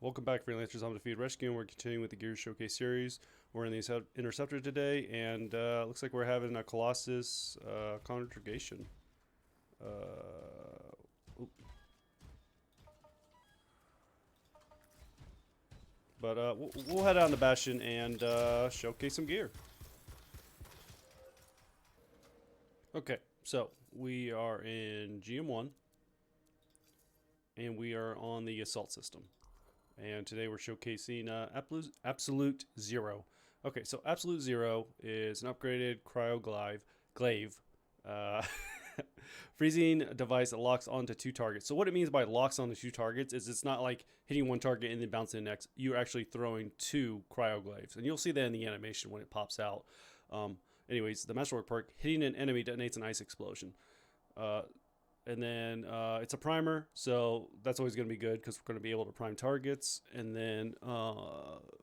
Welcome back, Freelancers. I'm Defeated Rescue, and we're continuing with the Gears Showcase series. We're in the Interceptor today, and looks like we're having a Colossus congregation. But we'll head out to Bastion and showcase some gear. Okay, so we are in GM1, and we are on the Assault system. And today we're showcasing Absolute Zero. Okay, so Absolute Zero is an upgraded glaive freezing device that locks onto two targets. So what it means by locks onto two targets is it's not like hitting one target and then bouncing the next. You're actually throwing two glaives, and you'll see that in the animation when it pops out. Anyways, the Masterwork perk, hitting an enemy detonates an ice explosion. And then it's a primer, so that's always going to be good because we're going to be able to prime targets. And then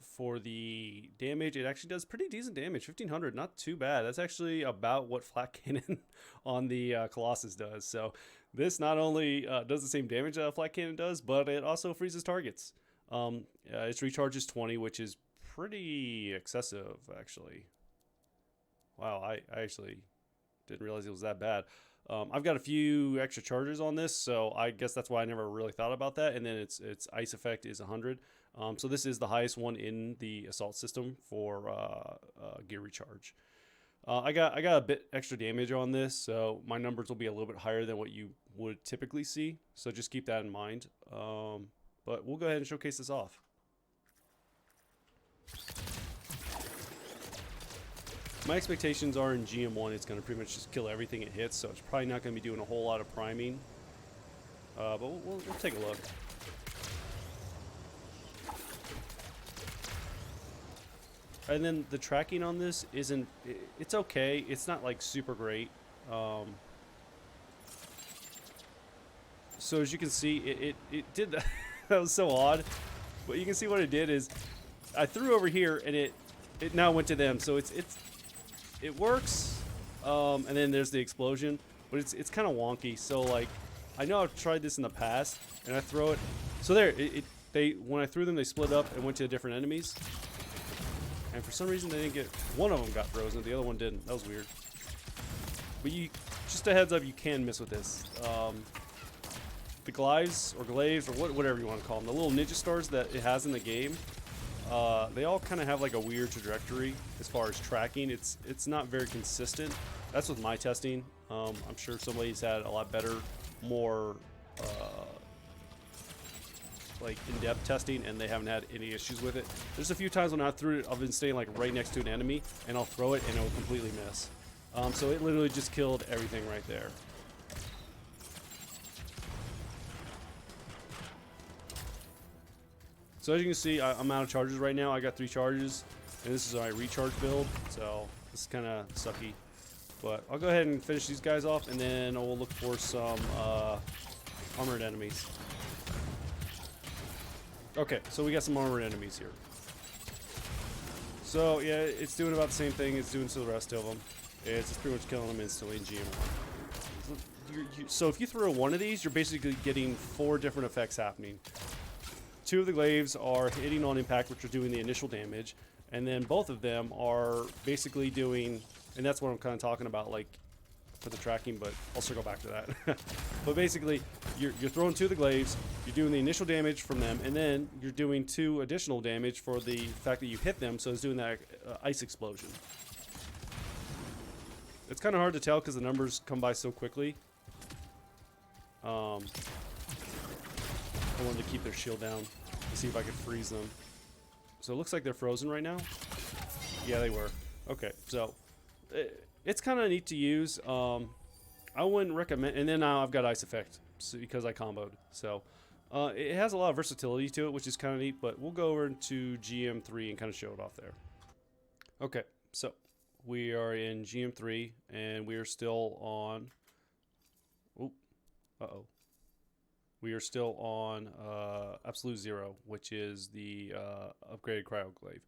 for the damage, it actually does pretty decent damage, 1500, not too bad. That's actually about what Flat Cannon on the Colossus does. So this not only does the same damage that a Flat Cannon does, but it also freezes targets. Its recharge is 20, which is pretty excessive, actually. Wow, I actually didn't realize it was that bad. I've got a few extra charges on this, so I guess that's why I never really thought about that. And then its ice effect is 100. So this is the highest one in the assault system for gear recharge. I got a bit extra damage on this, so my numbers will be a little bit higher than what you would typically see. So just keep that in mind. But we'll go ahead and showcase this off. My expectations are in GM1 it's going to pretty much just kill everything it hits, so it's probably not going to be doing a whole lot of priming. But we'll take a look. And then the tracking on this isn't... It's okay. It's not like super great. So as you can see, it did that. That was so odd. But you can see what it did is I threw over here and it now went to them. So it works, and then there's the explosion, but it's kind of wonky. So like, I know I've tried this in the past, and I throw it. So there, when I threw them, they split up and went to different enemies. And for some reason, they didn't get. One of them got frozen, the other one didn't. That was weird. But just a heads up, you can miss with this. The glaives or whatever you want to call them, the little ninja stars that it has in the game. They all kind of have like a weird trajectory as far as tracking. It's not very consistent. That's with my testing. I'm sure somebody's had a lot better, more like in-depth testing, and they haven't had any issues with it. There's a few times when I threw it, I've been staying like right next to an enemy, and I'll throw it and it'll completely miss. So it literally just killed everything right there. So as you can see, I'm out of charges right now. I got 3 charges, and this is my recharge build, so this is kind of sucky. But I'll go ahead and finish these guys off, and then we'll look for some armored enemies. Okay, so we got some armored enemies here. So yeah, it's doing about the same thing it's doing to the rest of them. It's just pretty much killing them instantly in GM1. So if you throw one of these, you're basically getting 4 different effects happening. 2 of the glaives are hitting on impact, which are doing the initial damage, and then both of them are basically doing, and that's what I'm kind of talking about, like for the tracking, but I'll circle back to that. But basically, you're throwing 2 of the glaives, you're doing the initial damage from them, and then you're doing 2 additional damage for the fact that you hit them, so it's doing that ice explosion. It's kind of hard to tell because the numbers come by so quickly. I wanted to keep their shield down to see if I could freeze them. So it looks like they're frozen right now. Yeah, they were. Okay, so it's kind of neat to use. I wouldn't recommend. And then now I've got ice effect because I comboed. So it has a lot of versatility to it, which is kind of neat. But we'll go over into GM3 and kind of show it off there. Okay, so we are in GM3 and we are still on. Oh, we are still on Absolute Zero, which is the upgraded glaive.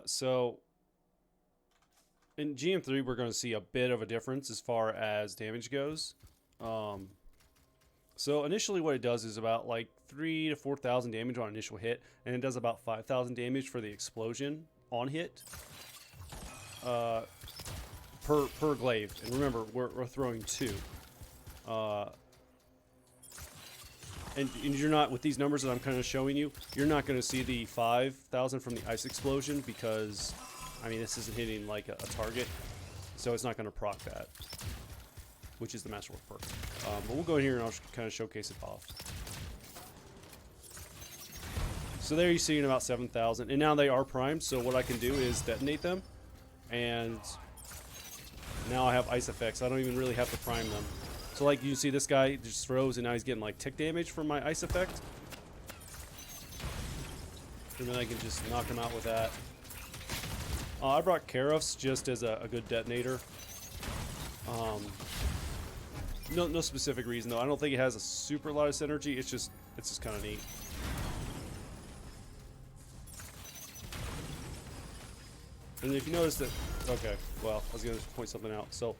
So in GM3, we're going to see a bit of a difference as far as damage goes. So initially what it does is about like 3 to 4,000 damage on initial hit, and it does about 5,000 damage for the explosion on hit per glaive. And remember, we're throwing 2. And you're not, with these numbers that I'm kind of showing you, you're not going to see the 5,000 from the ice explosion because, I mean, this isn't hitting like a target, so it's not going to proc that, which is the Masterwork perk. But we'll go in here and I'll kind of showcase it off. So there you see in about 7,000, and now they are primed, so what I can do is detonate them, and now I have ice effects. I don't even really have to prime them. So like you see this guy just throws and now he's getting like tick damage from my ice effect. And then I can just knock him out with that. I brought Karofs just as a good detonator. No specific reason though. I don't think it has a super lot of synergy. It's just kind of neat. And if you notice that, okay, well, I was going to point something out. So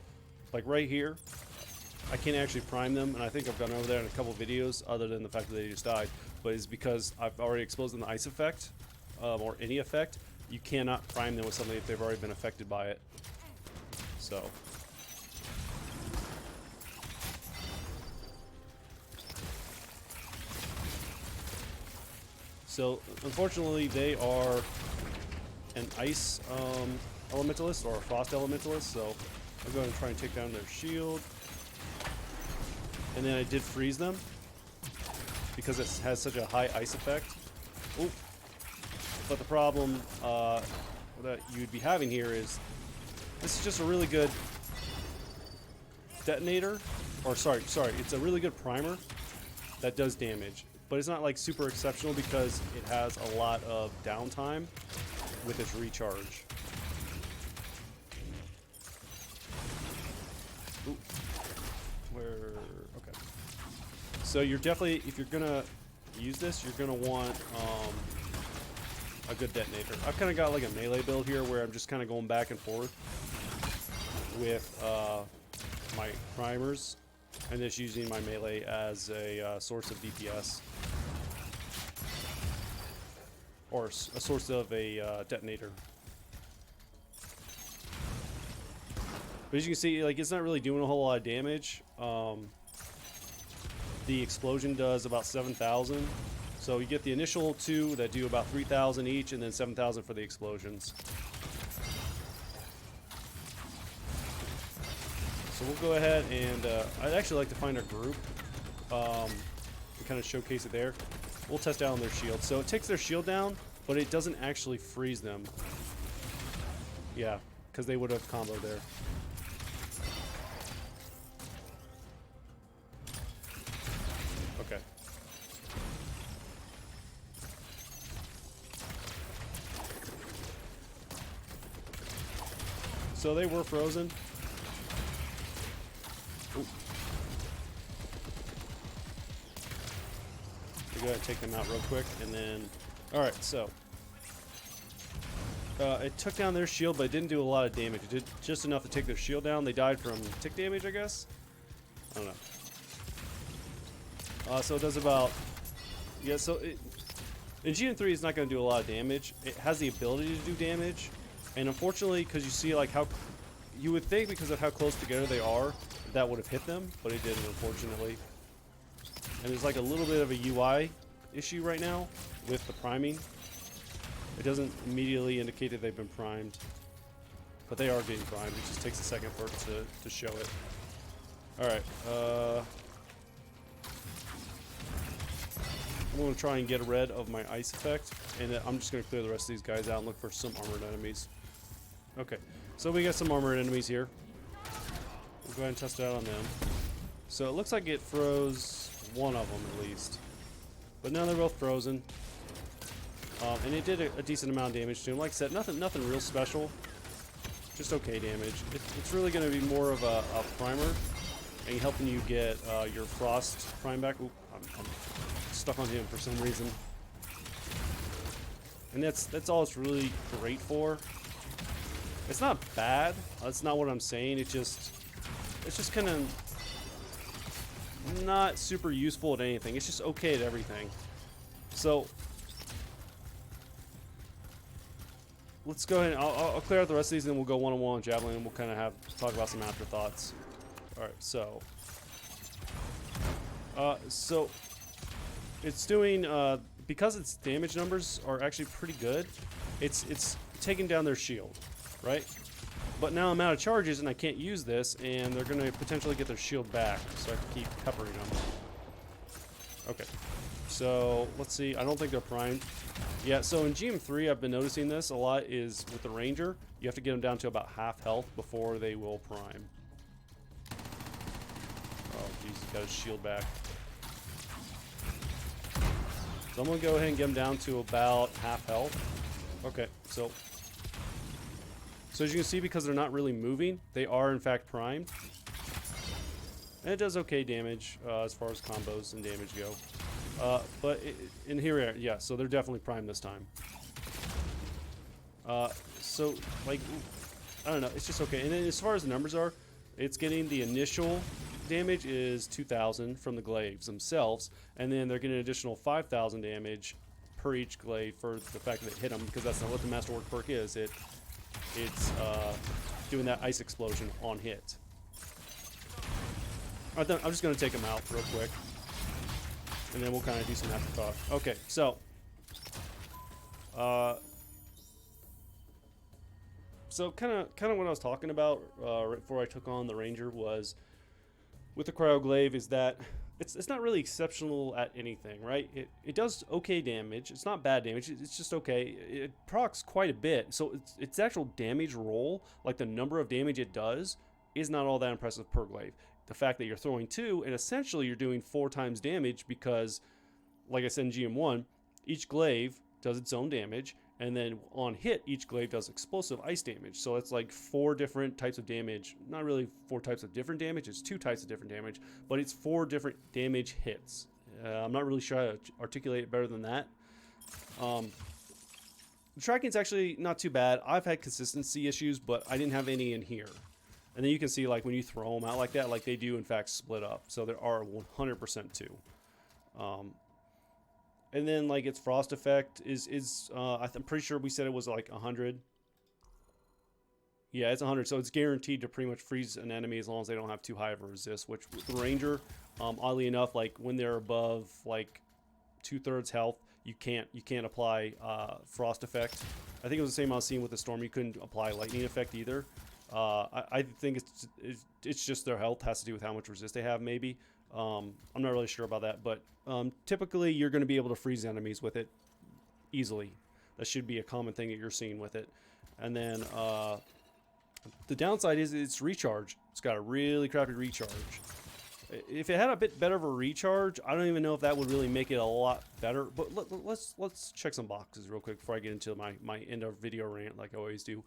like right here, I can't actually prime them, and I think I've gone over there in a couple videos other than the fact that they just died, but it's because I've already exposed them to ice effect, or any effect. You cannot prime them with something if they've already been affected by it. So. So, unfortunately, they are an ice elementalist or a frost elementalist, so I'll go ahead and try and take down their shield. And then I did freeze them because it has such a high ice effect. Ooh. But the problem that you'd be having here is this is just a really good detonator, or sorry, it's a really good primer that does damage, but it's not like super exceptional because it has a lot of downtime with its recharge. Ooh. Okay. So you're definitely, if you're gonna use this, you're gonna want a good detonator. I've kind of got like a melee build here where I'm just kind of going back and forth with my primers and just using my melee as a source of DPS or a source of a detonator. But as you can see, like, it's not really doing a whole lot of damage. The explosion does about 7,000. So you get the initial 2 that do about 3,000 each, and then 7,000 for the explosions. So we'll go ahead and I'd actually like to find a group and kind of showcase it there. We'll test out on their shield. So it takes their shield down, but it doesn't actually freeze them. Yeah, because they would have comboed there. Okay. So they were frozen. Ooh. We'll go ahead and take them out real quick, and then... Alright, so... it took down their shield, but it didn't do a lot of damage. It did just enough to take their shield down. They died from tick damage, I guess? I don't know. So it does about... Yeah, so... In GN3, it's not going to do a lot of damage. It has the ability to do damage. And unfortunately, because you see like how... You would think because of how close together they are, that would have hit them, but it didn't, unfortunately. And there's like a little bit of a UI issue right now with the priming. It doesn't immediately indicate that they've been primed, but they are getting primed. It just takes a second for it to show it. Alright, I'm going to try and get rid of my ice effect, and I'm just going to clear the rest of these guys out and look for some armored enemies. Okay, so we got some armored enemies here. We'll go ahead and test it out on them. So it looks like it froze one of them at least, but now they're both frozen. And it did a decent amount of damage to him. Like I said, nothing real special, just okay damage. It's really going to be more of a primer and helping you get your frost prime back. Ooh, I'm stuck on him for some reason, and that's all it's really great for. It's not bad. That's not what I'm saying. It's just kind of not super useful at anything. It's just okay at everything. So let's go ahead and I'll clear out the rest of these, and then we'll go one-on-one on javelin, and we'll kind of talk about some afterthoughts. All right, so it's doing because its damage numbers are actually pretty good. It's taking down their shield, right? But now I'm out of charges and I can't use this, and they're gonna potentially get their shield back, so I have to keep peppering them. Okay, so let's see. I don't think they're primed. Yeah, so in GM3 I've been noticing this a lot is with the Ranger, you have to get them down to about half health before they will prime. Oh jeez, he's got his shield back. So I'm gonna go ahead and get them down to about half health. Okay, so as you can see, because they're not really moving, they are in fact primed. And it does okay damage as far as combos and damage go. And here we are, yeah, so they're definitely primed this time. So, like, I don't know, it's just okay. And then as far as the numbers are, it's getting the initial damage is 2,000 from the glaives themselves, and then they're getting an additional 5,000 damage per each glaive for the fact that it hit them, because that's not what the Masterwork perk is. It's doing that ice explosion on hit. I'm just going to take them out real quick, and then we'll kind of do some afterthought. Okay, so kind of what I was talking about right before I took on the Ranger was with the Cryoglaive is that it's not really exceptional at anything, right? It does okay damage. It's not bad damage. It's just okay. It procs quite a bit. So its actual damage roll, like the number of damage it does, is not all that impressive per glaive. The fact that you're throwing 2 and essentially you're doing 4 times damage because, like I said in GM1, each glaive does its own damage, and then on hit, each glaive does explosive ice damage. So it's like 4 different types of damage. Not really 4 types of different damage. It's 2 types of different damage, but it's 4 different damage hits. I'm not really sure how to articulate it better than that. The tracking's actually not too bad. I've had consistency issues, but I didn't have any in here. And then you can see, like, when you throw them out like that, like, they do, in fact, split up. So there are 100% 2. And then, like, its frost effect is I'm pretty sure we said it was, like, 100. Yeah, it's 100. So it's guaranteed to pretty much freeze an enemy as long as they don't have too high of a resist, which with the Ranger, oddly enough, like, when they're above, like, 2/3 health, you can't apply frost effect. I think it was the same I was seeing with the Storm. You couldn't apply lightning effect either. I think it's just their health has to do with how much resist they have, maybe. I'm not really sure about that, but typically you're going to be able to freeze enemies with it easily. That should be a common thing that you're seeing with it. And then the downside is its recharge. It's got a really crappy recharge. If it had a bit better of a recharge, I don't even know if that would really make it a lot better. But let's check some boxes real quick before I get into my end of video rant like I always do.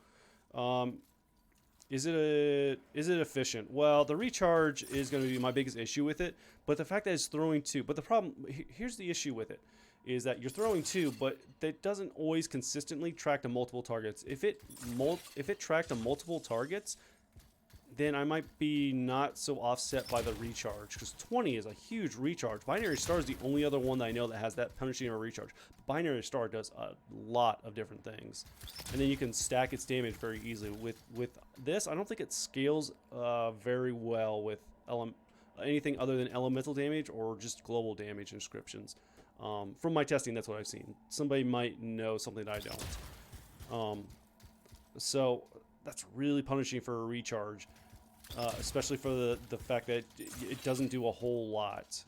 Is it efficient? Well, the recharge is going to be my biggest issue with it, but the fact that it's throwing 2. But the problem, here's the issue with it, is that you're throwing 2, but that doesn't always consistently track to multiple targets. If it tracked to multiple targets, then I might be not so offset by the recharge, because 20 is a huge recharge. Binary Star is the only other one that I know that has that punishing or recharge. Binary Star does a lot of different things, and then you can stack its damage very easily. With this, I don't think it scales very well with anything other than elemental damage or just global damage inscriptions. From my testing, that's what I've seen. Somebody might know something that I don't. So that's really punishing for a recharge. Especially for the fact that it doesn't do a whole lot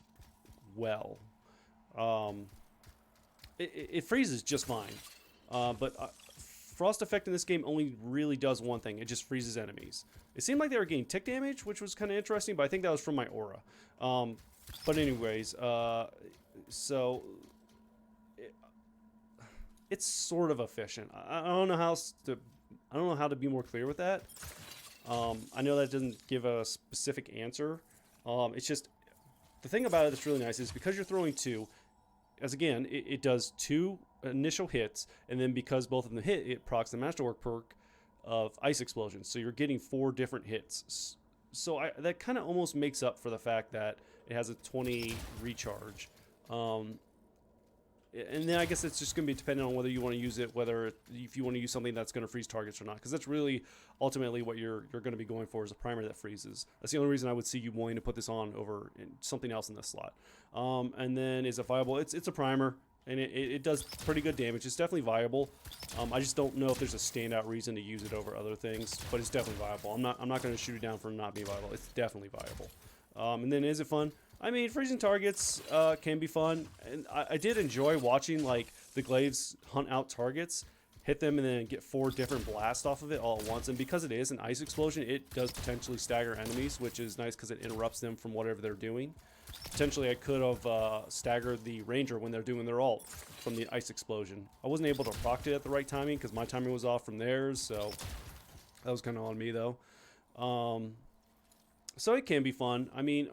well. It freezes just fine. But Frost Effect in this game only really does one thing. It just freezes enemies. It seemed like they were getting tick damage, which was kind of interesting, but I think that was from my aura. But anyways, so it's sort of efficient. I don't know how to be more clear with that. I know that doesn't give a specific answer. It's just, the thing about it that's really nice is because you're throwing 2, as again, it does 2 initial hits, and then because both of them hit, it procs the Masterwork perk of Ice Explosion. So you're getting 4 different hits. So that kind of almost makes up for the fact that it has a 20 recharge. And then I guess it's just going to be dependent on whether you want to use it, if you want to use something that's going to freeze targets or not, because that's really ultimately what you're going to be going for, is a primer that freezes. That's the only reason I would see you wanting to put this on over something else in this slot. And then is it viable? It's a primer, and it does pretty good damage. It's definitely viable. I just don't know if there's a standout reason to use it over other things, but it's definitely viable. I'm not going to shoot it down for not being viable. It's definitely viable. And then is it fun? I mean, freezing targets can be fun, and I did enjoy watching like the glaives hunt out targets, hit them, and then get 4 different blasts off of it all at once. And because it is an ice explosion, it does potentially stagger enemies, which is nice because it interrupts them from whatever they're doing. Potentially, I could have staggered the ranger when they're doing their ult from the ice explosion. I wasn't able to proc it at the right timing because my timing was off from theirs, so that was kind of on me though. So it can be fun. I mean,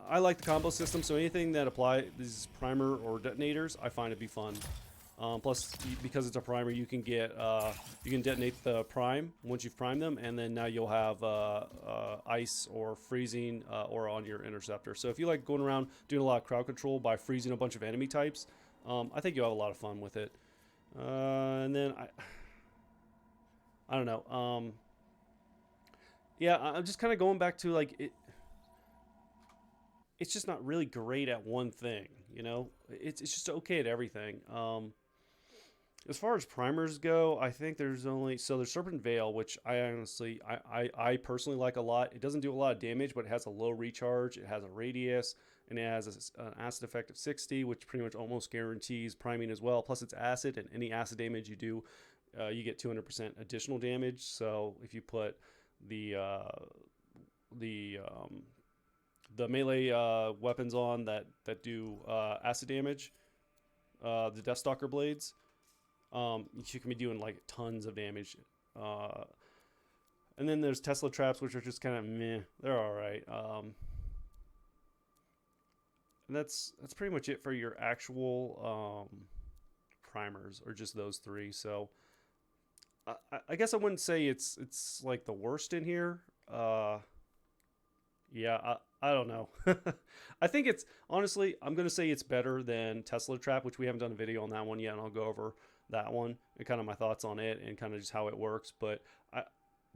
I like the combo system, so anything that apply these primer or detonators, I find to be fun. Plus, because it's a primer, you can detonate the prime once you've primed them, and then now you'll have ice or freezing or on your interceptor. So if you like going around doing a lot of crowd control by freezing a bunch of enemy types, I think you'll have a lot of fun with it. And then I don't know. Yeah, I'm just kind of going back to like it's just not really great at one thing, you know. It's just okay at everything. As far as primers go, I think there's Serpent Veil, which I personally like a lot. It doesn't do a lot of damage, but it has a low recharge. It has a radius, and it has an acid effect of 60, which pretty much almost guarantees priming as well. Plus, it's acid, and any acid damage you do, you get 200% additional damage. So if you put the melee weapons on that do acid damage, the Deathstalker blades, you can be doing like tons of damage. And then there's Tesla traps, which are just kind of meh. They're all right. And that's pretty much it for your actual primers, or just those 3. So I guess I wouldn't say it's like the worst in here. Yeah, I don't know. I think it's, honestly, I'm going to say it's better than Tesla Trap, which we haven't done a video on that one yet, and I'll go over that one and kind of my thoughts on it and kind of just how it works. But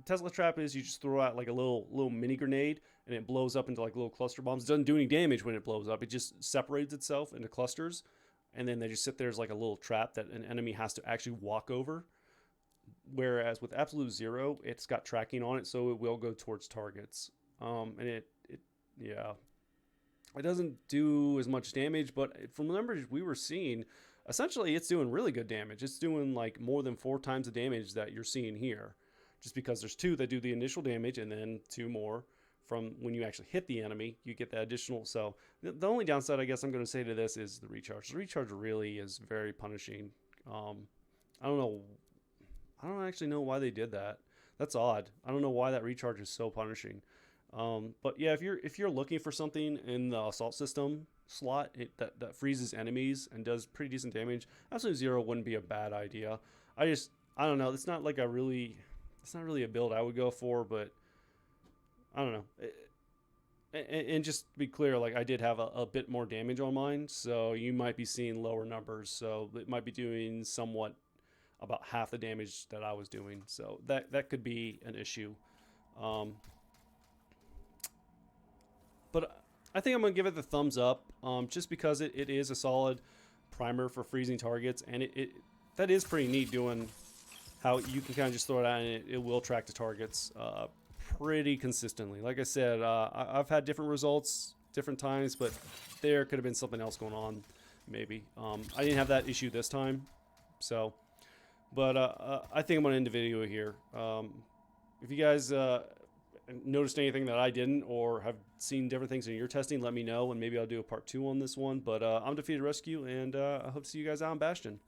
Tesla Trap is you just throw out like a little mini grenade, and it blows up into like little cluster bombs. It doesn't do any damage when it blows up. It just separates itself into clusters, and then they just sit there as like a little trap that an enemy has to actually walk over. Whereas with Absolute Zero, it's got tracking on it, so it will go towards targets. And it doesn't do as much damage, but from the numbers we were seeing, essentially it's doing really good damage. It's doing like more than 4 times the damage that you're seeing here, just because there's 2 that do the initial damage, and then 2 more from when you actually hit the enemy. You get that additional. So the only downside I guess I'm going to say to this is the recharge. The recharge really is very punishing. I don't actually know why they did that. That's odd. I don't know why that recharge is so punishing. But yeah, if you're looking for something in the assault system slot that freezes enemies and does pretty decent damage, Absolute Zero wouldn't be a bad idea. I don't know. It's not really a build I would go for, but I don't know. And just to be clear, like I did have a bit more damage on mine, so you might be seeing lower numbers. So it might be doing somewhat about half the damage that I was doing. So that could be an issue. But I think I'm going to give it the thumbs up, just because it is a solid primer for freezing targets, and that is pretty neat, doing how you can kind of just throw it out and it will track the targets pretty consistently. Like I said, I've had different results different times, but there could have been something else going on maybe. I didn't have that issue this time, so... But I think I'm going to end the video here. If you guys noticed anything that I didn't, or have seen different things in your testing, let me know, and maybe I'll do a part 2 on this one. But I'm Defeated Rescue, and I hope to see you guys out in Bastion.